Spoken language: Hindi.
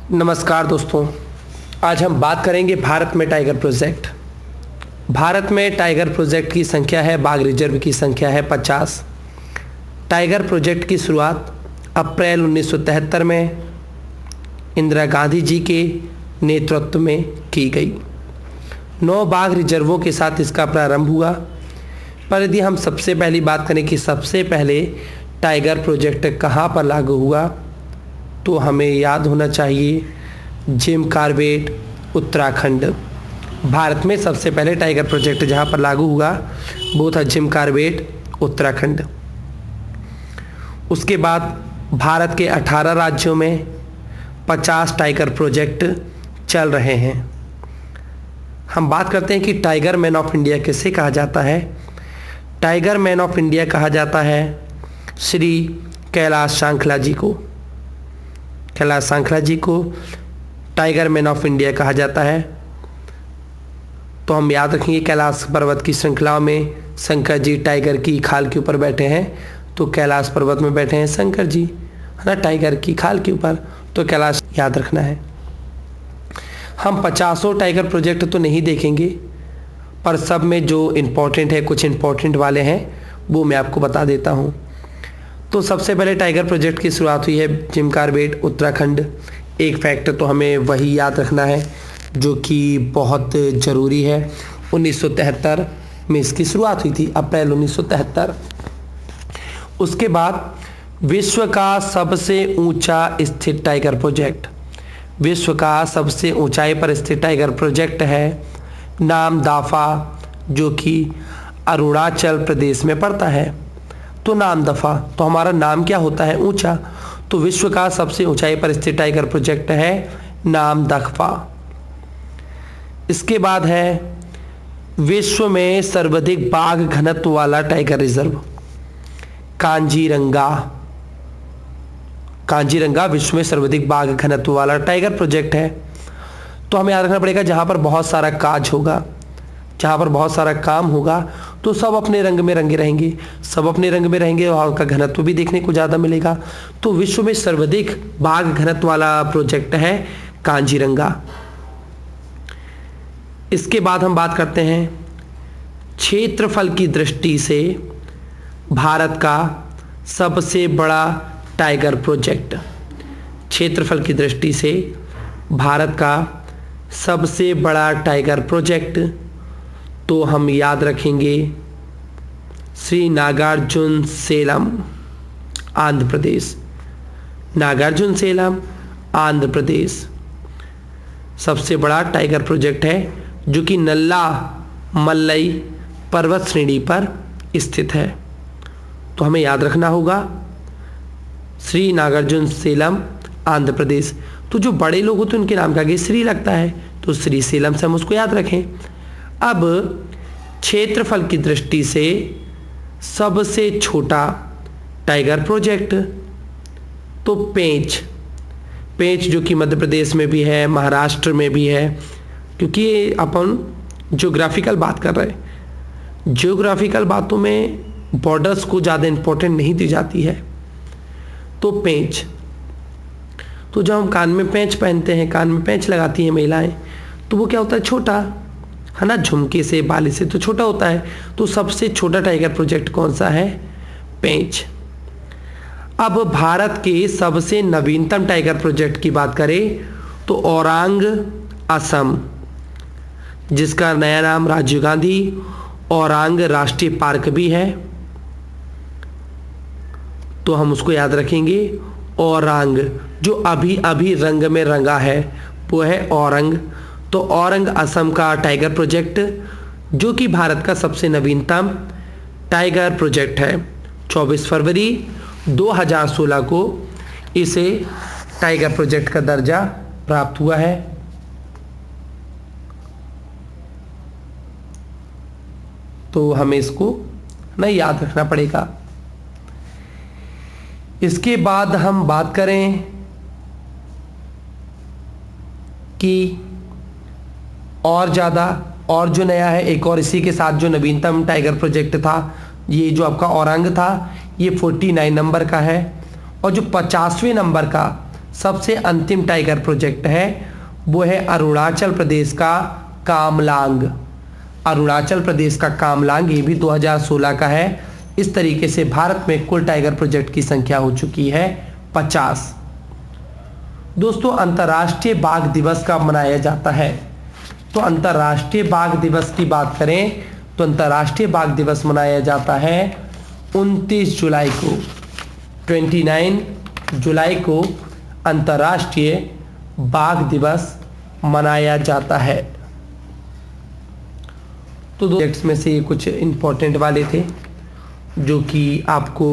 नमस्कार दोस्तों, आज हम बात करेंगे भारत में टाइगर प्रोजेक्ट। भारत में टाइगर प्रोजेक्ट की संख्या है, बाघ रिजर्व की संख्या है 50। टाइगर प्रोजेक्ट की शुरुआत अप्रैल 1973 में इंदिरा गांधी जी के नेतृत्व में की गई। 9 बाघ रिजर्वों के साथ इसका प्रारंभ हुआ। पर यदि हम सबसे पहली बात करें कि सबसे पहले टाइगर प्रोजेक्ट कहाँ पर लागू हुआ, तो हमें याद होना चाहिए जिम कॉर्बेट, उत्तराखंड। भारत में सबसे पहले टाइगर प्रोजेक्ट जहाँ पर लागू हुआ वो था जिम कॉर्बेट, उत्तराखंड। उसके बाद भारत के 18 राज्यों में 50 टाइगर प्रोजेक्ट चल रहे हैं। हम बात करते हैं कि टाइगर मैन ऑफ इंडिया किसे कहा जाता है। टाइगर मैन ऑफ इंडिया कहा जाता है श्री कैलाश सांखला जी को। कैलाश सांखला जी को टाइगर मैन ऑफ इंडिया कहा जाता है। तो हम याद रखेंगे कैलाश पर्वत की श्रृंखला में शंकर जी टाइगर की खाल के ऊपर बैठे हैं, तो कैलाश पर्वत में बैठे हैं शंकर जी, है ना, टाइगर की खाल के ऊपर, तो कैलाश याद रखना है। हम 50 टाइगर प्रोजेक्ट तो नहीं देखेंगे, पर सब में जो इम्पोर्टेंट है, कुछ इम्पोर्टेंट वाले हैं, वो मैं आपको बता देता हूँ। तो सबसे पहले टाइगर प्रोजेक्ट की शुरुआत हुई है जिम कॉर्बेट, उत्तराखंड। एक फैक्ट तो हमें वही याद रखना है जो कि बहुत ज़रूरी है। 1973 में इसकी शुरुआत हुई थी, अप्रैल 1973। उसके बाद विश्व का सबसे ऊंचा स्थित टाइगर प्रोजेक्ट, विश्व का सबसे ऊंचाई पर स्थित टाइगर प्रोजेक्ट है नाम दाफा, जो कि अरुणाचल प्रदेश में पड़ता है। तो नाम दफा, तो हमारा नाम क्या होता है, ऊंचा। तो विश्व का सबसे ऊंचाई पर स्थित टाइगर प्रोजेक्ट है नाम दफा। इसके बाद है विश्व में सर्वाधिक बाघ घनत्व वाला टाइगर रिजर्व कांजीरंगा। कांजीरंगा विश्व में सर्वाधिक बाघ घनत्व वाला टाइगर प्रोजेक्ट है। तो हमें याद रखना पड़ेगा जहां पर बहुत सारा काज होगा, जहाँ पर बहुत सारा काम होगा, तो सब अपने रंग में रंगे रहेंगे, सब अपने रंग में रहेंगे और उनका घनत्व भी देखने को ज़्यादा मिलेगा। तो विश्व में सर्वाधिक बाघ घनत्व वाला प्रोजेक्ट है कांजीरंगा। इसके बाद हम बात करते हैं क्षेत्रफल की दृष्टि से भारत का सबसे बड़ा टाइगर प्रोजेक्ट। क्षेत्रफल की दृष्टि से भारत का सबसे बड़ा टाइगर प्रोजेक्ट, तो हम याद रखेंगे श्री नागार्जुन सेलम, आंध्र प्रदेश। नागार्जुन सेलम, आंध्र प्रदेश सबसे बड़ा टाइगर प्रोजेक्ट है, जो कि नल्ला मल्लई पर्वत श्रेणी पर स्थित है। तो हमें याद रखना होगा श्री नागार्जुन सेलम, आंध्र प्रदेश। तो जो बड़े लोग होते हैं उनके नाम के आगे श्री लगता है, तो श्री सेलम से हम उसको याद रखें। अब क्षेत्रफल की दृष्टि से सबसे छोटा टाइगर प्रोजेक्ट, तो पेंच। पेंच जो कि मध्य प्रदेश में भी है, महाराष्ट्र में भी है, क्योंकि अपन ज्योग्राफिकल बात कर रहे हैं। ज्योग्राफिकल बातों में बॉर्डर्स को ज़्यादा इम्पोर्टेंट नहीं दी जाती है। तो पेंच, तो जब हम कान में पेंच पहनते हैं, कान में पेंच लगाती हैं महिलाएं, तो वो क्या होता है, छोटा, है ना, झुमके से, बाली से तो छोटा होता है। तो सबसे छोटा टाइगर प्रोजेक्ट कौन सा है, पेंच। अब भारत के सबसे नवीनतम टाइगर प्रोजेक्ट की बात करें तो औरांग असम, जिसका नया नाम राजीव गांधी औरांग राष्ट्रीय पार्क भी है, तो हम उसको याद रखेंगे। औरांग जो अभी अभी रंग में रंगा है वो है औरंग। तो औरंग असम का टाइगर प्रोजेक्ट, जो कि भारत का सबसे नवीनतम टाइगर प्रोजेक्ट है, 24 फरवरी 2016 को इसे टाइगर प्रोजेक्ट का दर्जा प्राप्त हुआ है। तो हमें इसको ना याद रखना पड़ेगा। इसके बाद हम बात करें कि और ज़्यादा, और जो नया है, एक और इसी के साथ जो नवीनतम टाइगर प्रोजेक्ट था, ये जो आपका औरंग था, ये 49 नंबर का है, और जो 50वें नंबर का सबसे अंतिम टाइगर प्रोजेक्ट है वो है अरुणाचल प्रदेश का कामलांग। अरुणाचल प्रदेश का कामलांग, ये भी 2016 का है। इस तरीके से भारत में कुल टाइगर प्रोजेक्ट की संख्या हो चुकी है 50। दोस्तों, अंतर्राष्ट्रीय बाघ दिवस कब मनाया जाता है? तो अंतर्राष्ट्रीय बाघ दिवस की बात करें तो अंतर्राष्ट्रीय बाघ दिवस मनाया जाता है 29 जुलाई को। 29 जुलाई को अंतर्राष्ट्रीय बाघ दिवस मनाया जाता है। तो प्रोजेक्ट्स में से ये कुछ इंपॉर्टेंट वाले थे जो कि आपको